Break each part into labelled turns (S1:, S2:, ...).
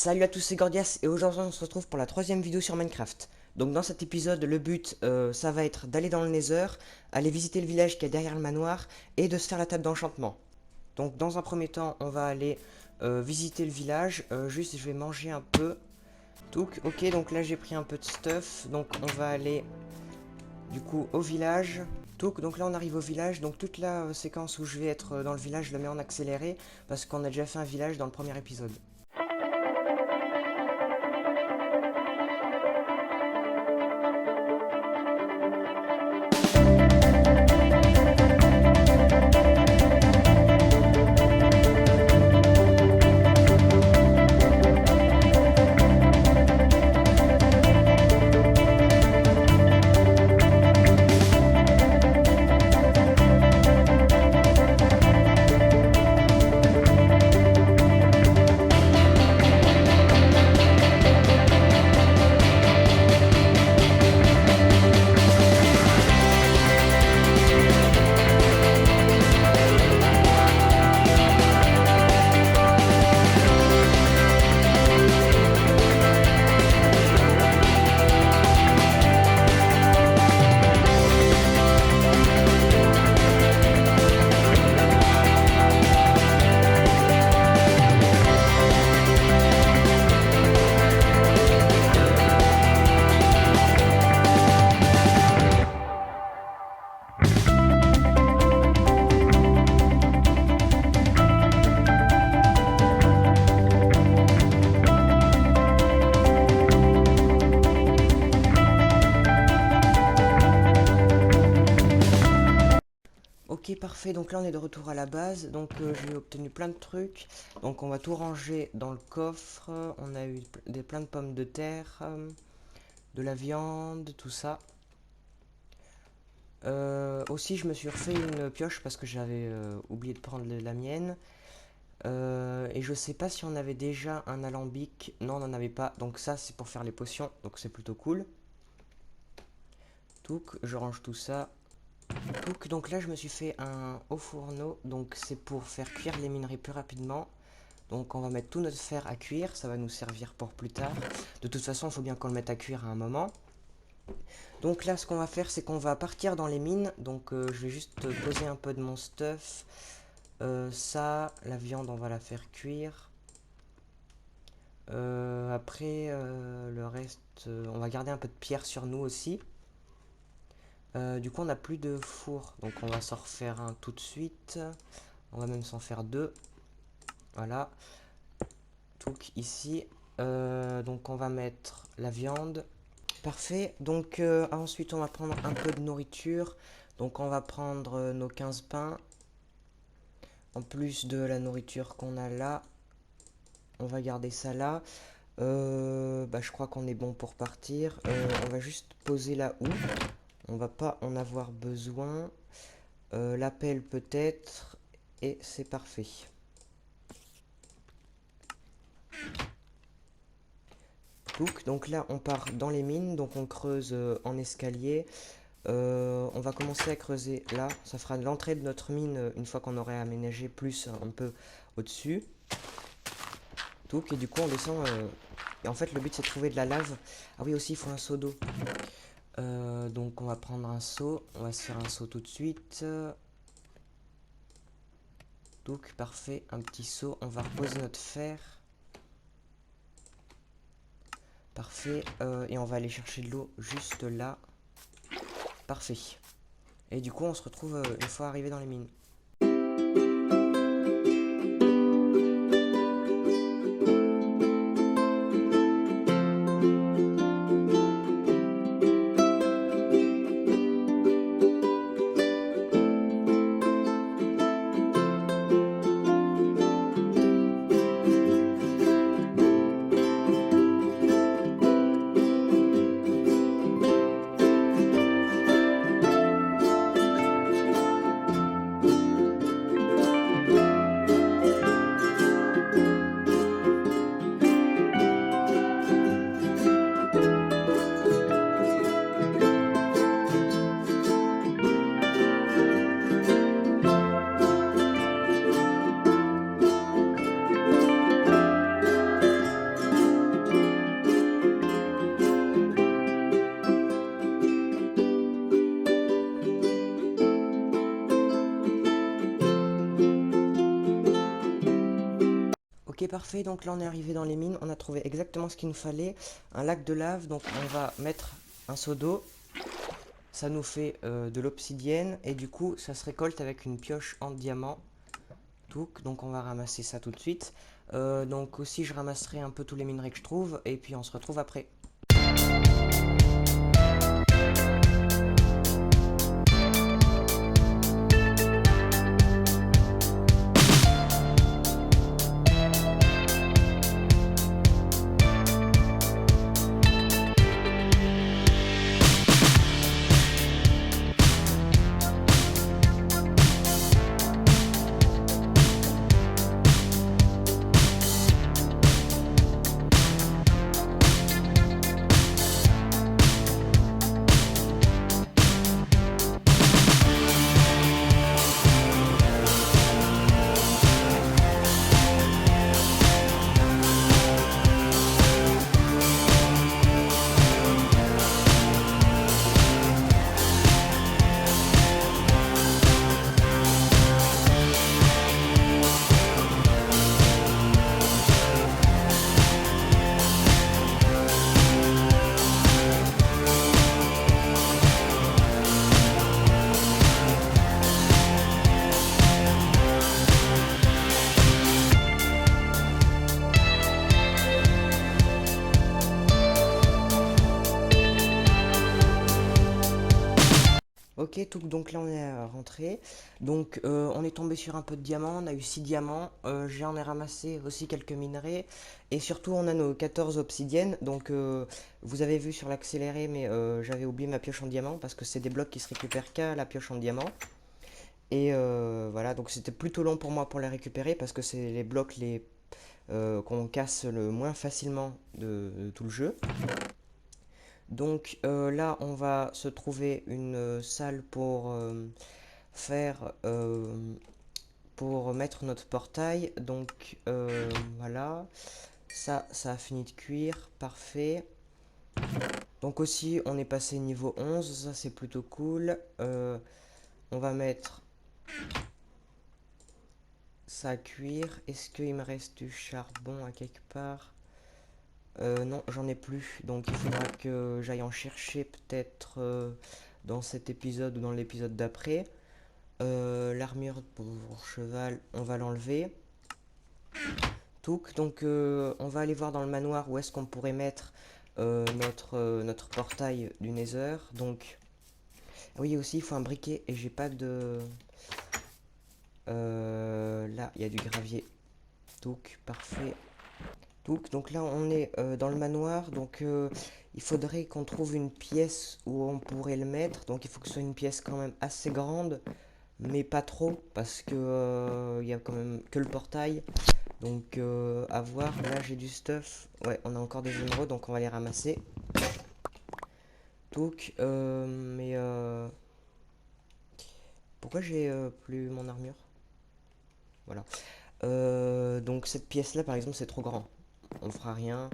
S1: Salut à tous, c'est Gordias et aujourd'hui on se retrouve pour la troisième vidéo sur Minecraft. Donc dans cet épisode, le but, ça va être d'aller dans le Nether, aller visiter le village qui est derrière le manoir et de se faire la table d'enchantement. Donc dans un premier temps, on va aller visiter le village. Juste, je vais manger un peu. Ok, donc là j'ai pris un peu de stuff. Donc on va aller du coup au village. Donc là on arrive au village. Donc toute la séquence où je vais être dans le village, je la mets en accéléré parce qu'on a déjà fait un village dans le premier épisode. Ok, parfait, donc là on est de retour à la base, donc j'ai obtenu plein de trucs, donc on va tout ranger dans le coffre, on a eu plein de pommes de terre, de la viande, tout ça. Aussi je me suis refait une pioche parce que j'avais oublié de prendre la mienne, et je sais pas si on avait déjà un alambic, non on n'en avait pas, donc ça c'est pour faire les potions, donc c'est plutôt cool. Je range tout ça. Donc là je me suis fait un haut fourneau, donc c'est pour faire cuire les minerais plus rapidement. Donc on va mettre tout notre fer à cuire, ça va nous servir pour plus tard. De toute façon il faut bien qu'on le mette à cuire à un moment. Donc là ce qu'on va faire c'est qu'on va partir dans les mines. Donc je vais juste poser un peu de mon stuff. Ça, la viande on va la faire cuire. Après le reste, on va garder un peu de pierre sur nous aussi. Du coup on n'a plus de four, donc on va s'en refaire un tout de suite. On va même s'en faire deux. Voilà. Ici. Donc on va mettre la viande. Parfait. Donc ensuite on va prendre un peu de nourriture. Donc on va prendre nos 15 pains. En plus de la nourriture qu'on a là. On va garder ça là. Je crois qu'on est bon pour partir. On va juste poser la houe. On va pas en avoir besoin. La pelle peut-être. Et c'est parfait. Donc là on part dans les mines, donc on creuse en escalier. On va commencer à creuser là, ça fera l'entrée de notre mine une fois qu'on aurait aménagé plus un peu au-dessus. Et du coup on descend, et en fait le but c'est de trouver de la lave. Ah oui aussi il faut un seau d'eau. Donc on va prendre un seau, on va se faire un seau tout de suite. Donc parfait, un petit seau, on va reposer notre fer. Parfait, et on va aller chercher de l'eau juste là. Parfait. Et du coup, on se retrouve une fois arrivé dans les mines. Ok, parfait, donc là on est arrivé dans les mines, on a trouvé exactement ce qu'il nous fallait, un lac de lave, donc on va mettre un seau d'eau, ça nous fait de l'obsidienne, et du coup ça se récolte avec une pioche en diamant, donc on va ramasser ça tout de suite. Donc aussi je ramasserai un peu tous les minerais que je trouve, et puis on se retrouve après. Ok, donc là on est rentré. Donc on est tombé sur un peu de diamants, on a eu 6 diamants. J'en ai ramassé aussi quelques minerais. Et surtout on a nos 14 obsidiennes. Donc vous avez vu sur l'accéléré, mais j'avais oublié ma pioche en diamant parce que c'est des blocs qui se récupèrent qu'à la pioche en diamant. Et voilà, donc c'était plutôt long pour moi pour les récupérer parce que c'est les blocs qu'on casse le moins facilement de tout le jeu. Donc là, on va se trouver une salle faire pour mettre notre portail. Donc voilà, ça a fini de cuire, parfait. Donc aussi, on est passé niveau 11, ça c'est plutôt cool. On va mettre ça à cuire. Est-ce qu'il me reste du charbon à quelque part? Non, j'en ai plus, donc il faudra que j'aille en chercher peut-être dans cet épisode ou dans l'épisode d'après. L'armure pour cheval, on va l'enlever. Donc on va aller voir dans le manoir où est-ce qu'on pourrait mettre notre portail du Nether. Donc oui, aussi il faut un briquet et j'ai pas de... là, il y a du gravier. Donc parfait. Donc là on est dans le manoir, donc il faudrait qu'on trouve une pièce où on pourrait le mettre. Donc il faut que ce soit une pièce quand même assez grande, mais pas trop, parce que il y a quand même que le portail. Donc à voir, là j'ai du stuff. Ouais, on a encore des émeraudes, donc on va les ramasser. Donc, pourquoi j'ai plus mon armure? Voilà. Donc cette pièce là par exemple c'est trop grand. On fera rien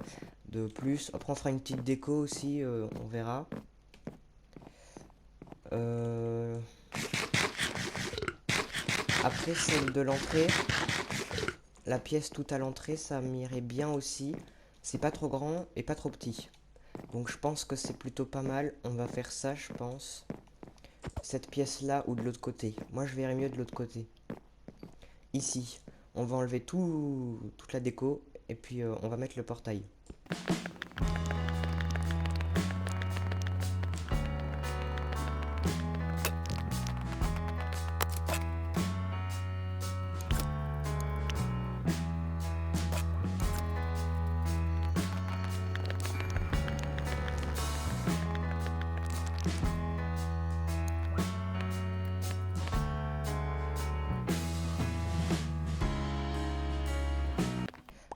S1: de plus. Après on fera une petite déco aussi, on verra. Euh, Après celle de l'entrée, la pièce tout à l'entrée, ça m'irait bien aussi. C'est pas trop grand et pas trop petit. Donc je pense que c'est plutôt pas mal. On va faire ça, je pense. Cette pièce là ou de l'autre côté. Moi je verrais mieux de l'autre côté. Ici, on va enlever toute la déco et puis on va mettre le portail.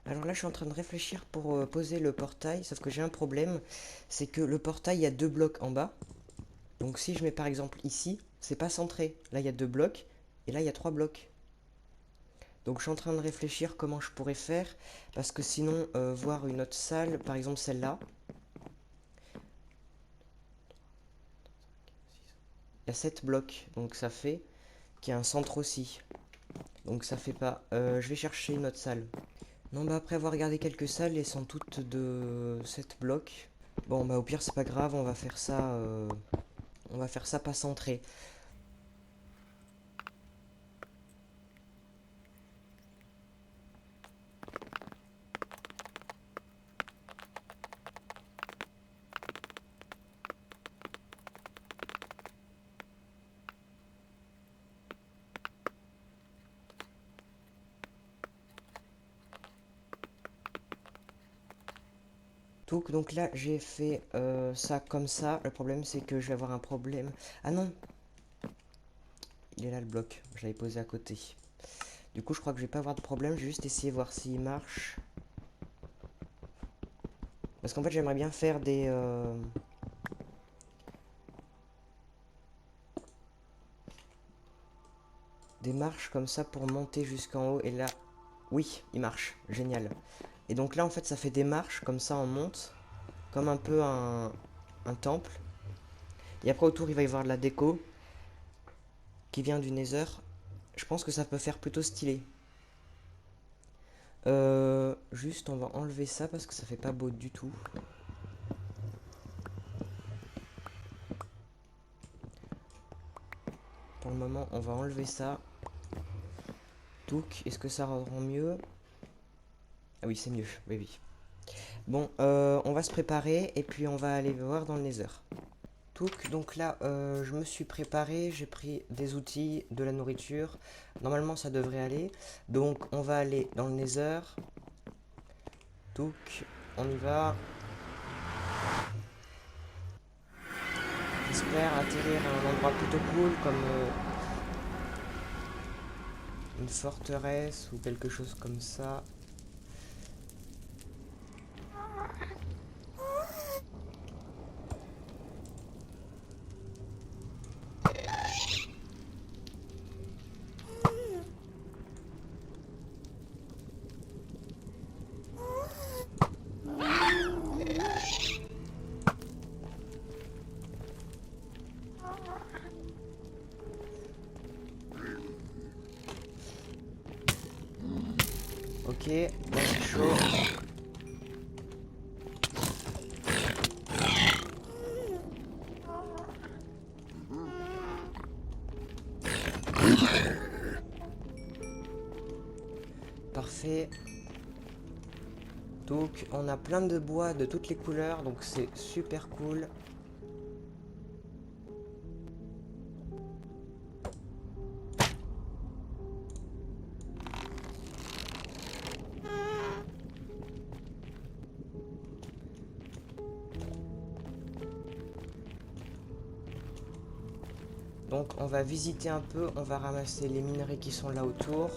S1: Alors là, je suis en train de réfléchir pour poser le portail, sauf que j'ai un problème, c'est que le portail, il y a deux blocs en bas. Donc si je mets par exemple ici, c'est pas centré. Là, il y a deux blocs, et là, il y a trois blocs. Donc je suis en train de réfléchir comment je pourrais faire, parce que sinon, voir une autre salle, par exemple celle-là, il y a 7 blocs, donc ça fait qu'il y a un centre aussi. Donc ça fait pas... je vais chercher une autre salle. Non, bah après avoir regardé quelques salles, elles sont toutes de 7 blocs. Bon, bah au pire, c'est pas grave, on va faire ça pas centré. Donc là, j'ai fait ça comme ça. Le problème, c'est que je vais avoir un problème. Ah non, il est là le bloc. Je l'avais posé à côté. Du coup, je crois que je vais pas avoir de problème. Je vais juste essayer de voir s'il marche. Parce qu'en fait, j'aimerais bien faire des marches comme ça pour monter jusqu'en haut. Et là, oui, il marche. Génial. Et donc là, en fait, ça fait des marches. Comme ça, on monte. Comme un peu un temple. Et après, autour, il va y avoir de la déco qui vient du Nether. Je pense que ça peut faire plutôt stylé. Juste, on va enlever ça parce que ça fait pas beau du tout. Pour le moment, on va enlever ça. Touk, est-ce que ça rend mieux? Ah oui, c'est mieux, oui, oui. Bon, on va se préparer et puis on va aller voir dans le Nether. Touk, donc là, je me suis préparé, j'ai pris des outils, de la nourriture. Normalement, ça devrait aller. Donc, on va aller dans le Nether. Touk, on y va. J'espère atterrir à un endroit plutôt cool comme une forteresse ou quelque chose comme ça. Ok, là c'est chaud. Parfait. Donc on a plein de bois de toutes les couleurs, donc c'est super cool. Donc on va visiter un peu, on va ramasser les minerais qui sont là autour.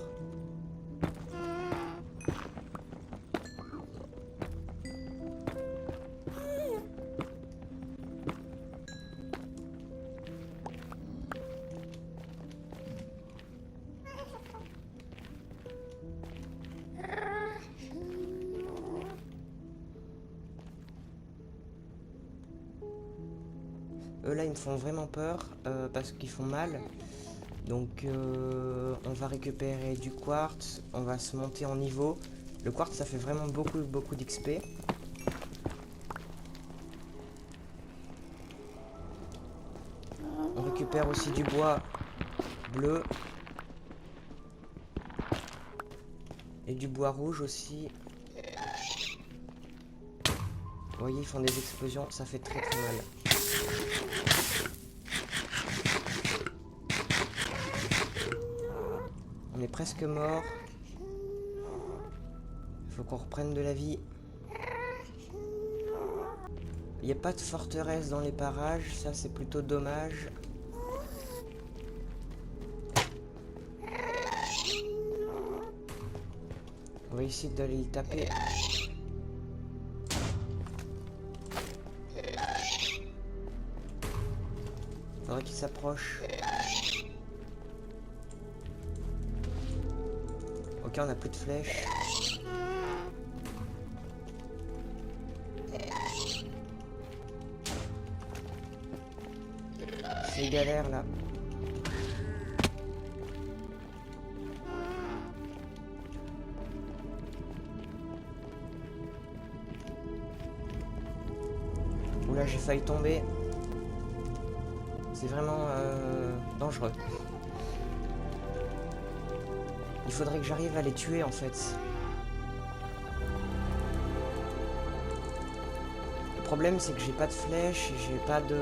S1: Eux là ils me font vraiment peur parce qu'ils font mal. Donc on va récupérer du quartz, on va se monter en niveau. Le quartz ça fait vraiment beaucoup d'XP. On récupère aussi du bois bleu. Et du bois rouge aussi. Vous voyez ils font des explosions, ça fait très mal. On est presque mort. Il faut qu'on reprenne de la vie. Il n'y a pas de forteresse dans les parages, ça c'est plutôt dommage. On va essayer d'aller le taper. Faudrait qu'il s'approche. Ok, on a plus de flèches. C'est galère là. Oula, j'ai failli tomber. C'est vraiment dangereux. Il faudrait que j'arrive à les tuer en fait. Le problème c'est que j'ai pas de flèches, j'ai pas de...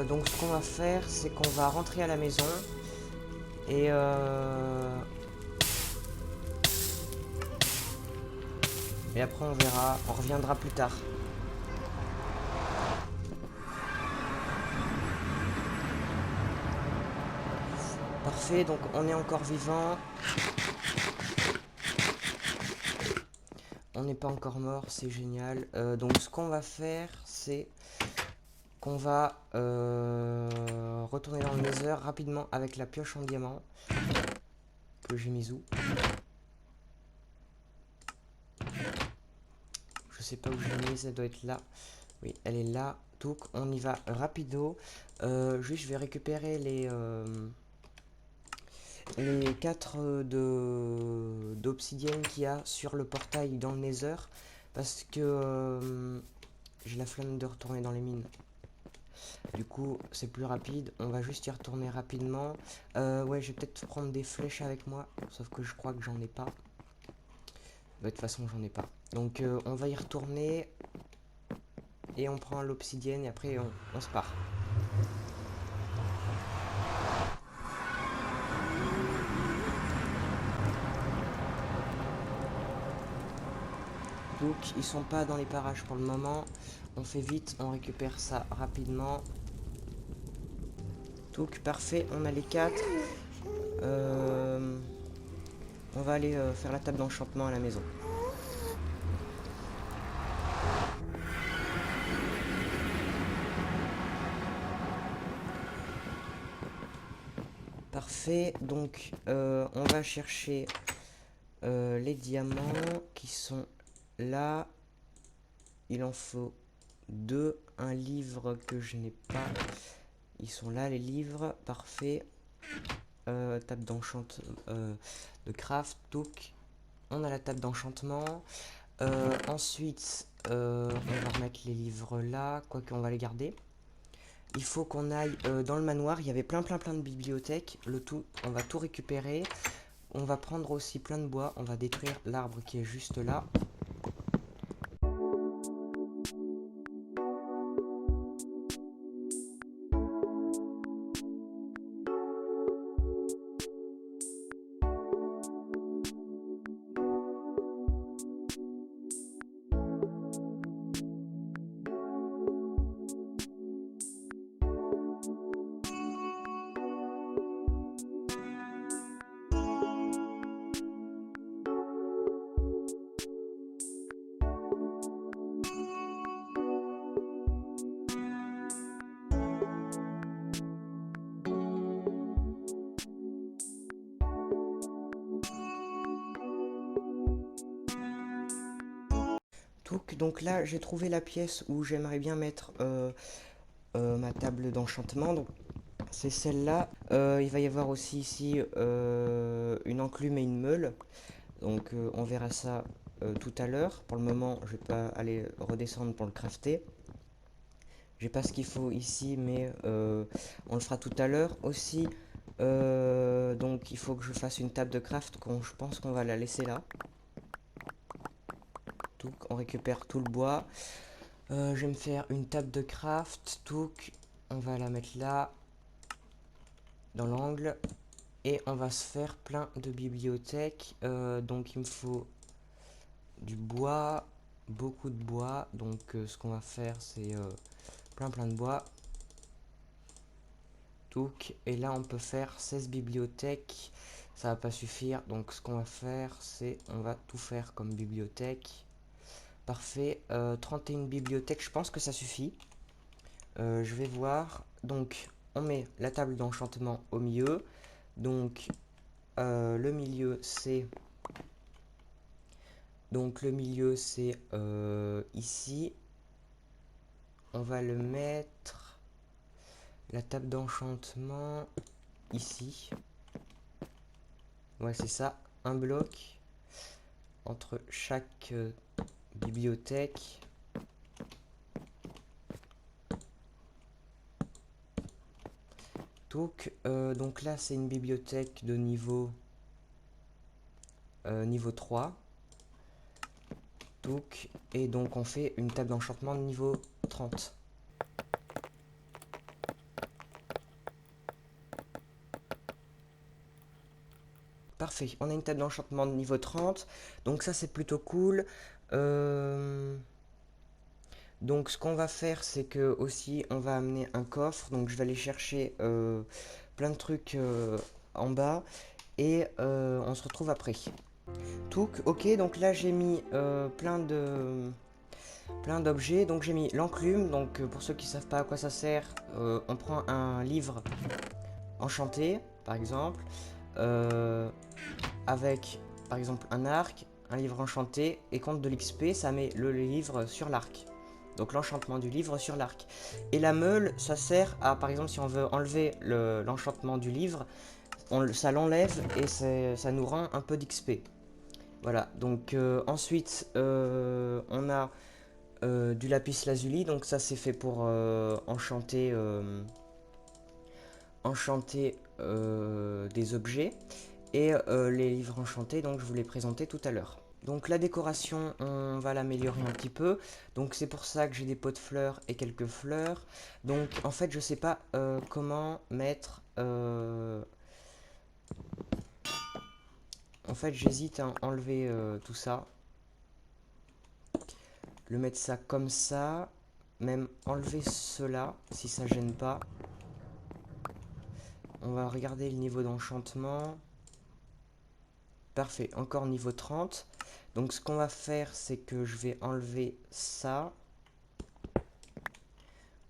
S1: Donc ce qu'on va faire, c'est qu'on va rentrer à la maison et après on verra, on reviendra plus tard. Parfait, donc on est encore vivant. On n'est pas encore mort, c'est génial. Donc ce qu'on va faire, c'est qu'on va retourner dans le Nether rapidement avec la pioche en diamant que j'ai mise où. Je sais pas où je l'ai mise, elle doit être là. Oui, elle est là. Donc on y va rapido. Juste je vais récupérer les 4 d'obsidienne qu'il y a sur le portail dans le Nether. Parce que j'ai la flemme de retourner dans les mines. Du coup, c'est plus rapide. On va juste y retourner rapidement. Ouais, je vais peut-être prendre des flèches avec moi. Sauf que je crois que j'en ai pas. De toute façon, j'en ai pas. Donc, on va y retourner. Et on prend l'obsidienne. Et après, on se part. Donc, ils sont pas dans les parages pour le moment. On fait vite. On récupère ça rapidement. Donc, parfait. On a les 4. On va aller faire la table d'enchantement à la maison. Parfait, donc on va chercher les diamants qui sont là. Il en faut 2, un livre que je n'ai pas. Ils sont là les livres, parfait. Table d'enchantement, de craft, donc on a la table d'enchantement. Ensuite, on va remettre les livres là, quoique on va les garder. Il faut qu'on aille dans le manoir, il y avait plein de bibliothèques. Le tout, on va tout récupérer. On va prendre aussi plein de bois, on va détruire l'arbre qui est juste là. Donc là, j'ai trouvé la pièce où j'aimerais bien mettre ma table d'enchantement. Donc c'est celle-là. Il va y avoir aussi ici une enclume et une meule. Donc on verra ça tout à l'heure. Pour le moment, je vais pas aller redescendre pour le crafter. J'ai pas ce qu'il faut ici, mais on le fera tout à l'heure. Aussi, donc il faut que je fasse une table de craft. Je pense qu'on va la laisser là. Donc on récupère tout le bois. Je vais me faire une table de craft. Donc on va la mettre là, dans l'angle. Et on va se faire plein de bibliothèques. Donc il me faut du bois, beaucoup de bois. Donc ce qu'on va faire, c'est plein de bois. Donc, et là on peut faire 16 bibliothèques. Ça va pas suffire. Donc ce qu'on va faire, c'est on va tout faire comme bibliothèque. Parfait. 31 bibliothèques, je pense que ça suffit. Je vais voir. Donc on met la table d'enchantement au milieu. Donc le milieu c'est Donc le milieu c'est ici. On va le mettre, la table d'enchantement, ici. Ouais, c'est ça, un bloc entre chaque bibliothèque. Donc là, c'est une bibliothèque de niveau 3. Et donc on fait une table d'enchantement de niveau 30. Parfait, on a une table d'enchantement de niveau 30, donc ça c'est plutôt cool. Donc ce qu'on va faire, c'est que aussi on va amener un coffre, donc je vais aller chercher plein de trucs en bas, et on se retrouve après. Ok, donc là j'ai mis plein d'objets, donc j'ai mis l'enclume, donc pour ceux qui savent pas à quoi ça sert, on prend un livre enchanté, par exemple, euh, avec par exemple un arc, un livre enchanté, et compte de l'XP, ça met le livre sur l'arc. Donc l'enchantement du livre sur l'arc. Et la meule, ça sert à, par exemple, si on veut enlever l'enchantement du livre, ça l'enlève et ça nous rend un peu d'XP. Voilà, donc ensuite, on a du lapis lazuli, donc ça c'est fait pour enchanter des objets. Et les livres enchantés, donc je vous l'ai présenté tout à l'heure. Donc la décoration, on va l'améliorer un petit peu. Donc c'est pour ça que j'ai des pots de fleurs et quelques fleurs. Donc en fait je sais pas comment mettre... En fait j'hésite à enlever tout ça. Le mettre ça comme ça. Même enlever cela si ça gêne pas. On va regarder le niveau d'enchantement. Parfait, encore niveau 30. Donc ce qu'on va faire, c'est que je vais enlever ça.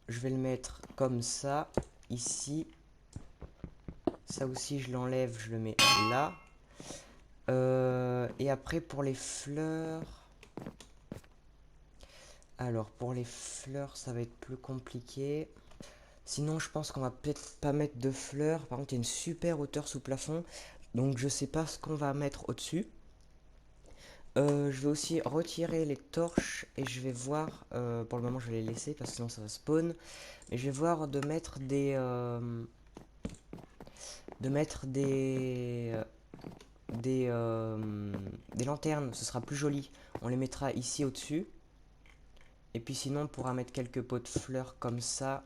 S1: Je vais le mettre comme ça, ici. Ça aussi, je l'enlève, je le mets là. Et après, pour les fleurs... Alors, pour les fleurs, ça va être plus compliqué. Sinon, je pense qu'on va peut-être pas mettre de fleurs. Par contre, il y a une super hauteur sous plafond. Donc, je sais pas ce qu'on va mettre au-dessus. Je vais aussi retirer les torches et je vais voir, pour le moment je vais les laisser parce que sinon ça va spawn, mais je vais voir de mettre des lanternes, ce sera plus joli. On les mettra ici au-dessus. Et puis sinon on pourra mettre quelques pots de fleurs comme ça.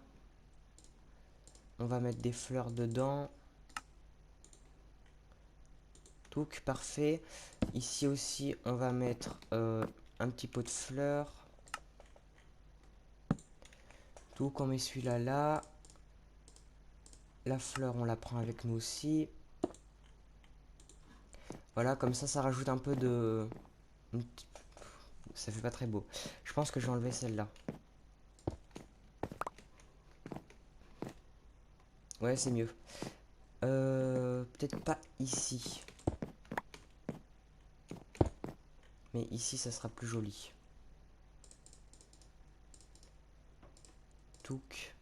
S1: On va mettre des fleurs dedans. Touc, parfait. Ici aussi on va mettre un petit pot de fleurs. Tout on met celui-là là. La fleur, on la prend avec nous aussi. Voilà, comme ça rajoute un peu de... Ça fait pas très beau. Je pense que je vais enlever celle-là. Ouais, c'est mieux. Peut-être pas ici. Mais ici, ça sera plus joli. Touc.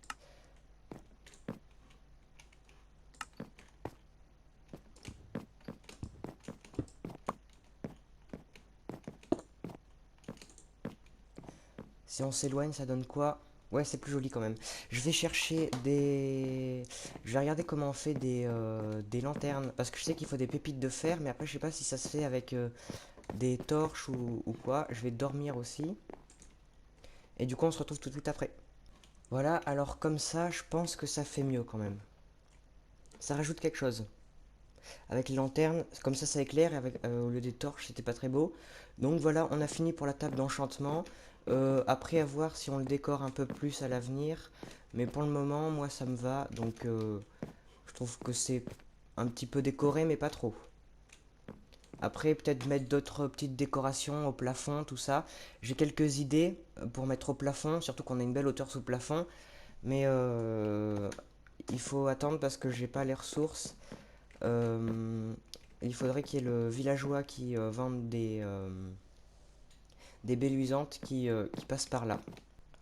S1: Si on s'éloigne, ça donne quoi? Ouais, c'est plus joli quand même. Je vais chercher des... Je vais regarder comment on fait des lanternes. Parce que je sais qu'il faut des pépites de fer. Mais après, je sais pas si ça se fait avec des torches ou quoi. Je vais dormir aussi. Et du coup, on se retrouve tout de suite après. Voilà, alors comme ça, je pense que ça fait mieux quand même. Ça rajoute quelque chose. Avec les lanternes, comme ça éclaire, et avec, au lieu des torches, c'était pas très beau. Donc voilà, on a fini pour la table d'enchantement. Après, à voir si on le décore un peu plus à l'avenir. Mais pour le moment, moi, ça me va. Donc, je trouve que c'est un petit peu décoré, mais pas trop. Après, peut-être mettre d'autres petites décorations au plafond, tout ça. J'ai quelques idées pour mettre au plafond, surtout qu'on a une belle hauteur sous plafond. Mais il faut attendre parce que j'ai pas les ressources. Il faudrait qu'il y ait le villageois qui vende des baies luisantes qui passent par là.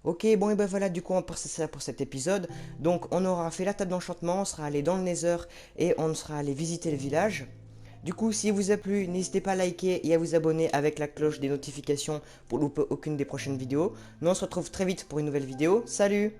S1: Ok, bon et ben voilà, du coup on passe ça pour cet épisode. Donc on aura fait la table d'enchantement, on sera allé dans le Nether et on sera allé visiter le village. Du coup, si vous a plu, n'hésitez pas à liker et à vous abonner avec la cloche des notifications pour louper aucune des prochaines vidéos. Nous on se retrouve très vite pour une nouvelle vidéo. Salut!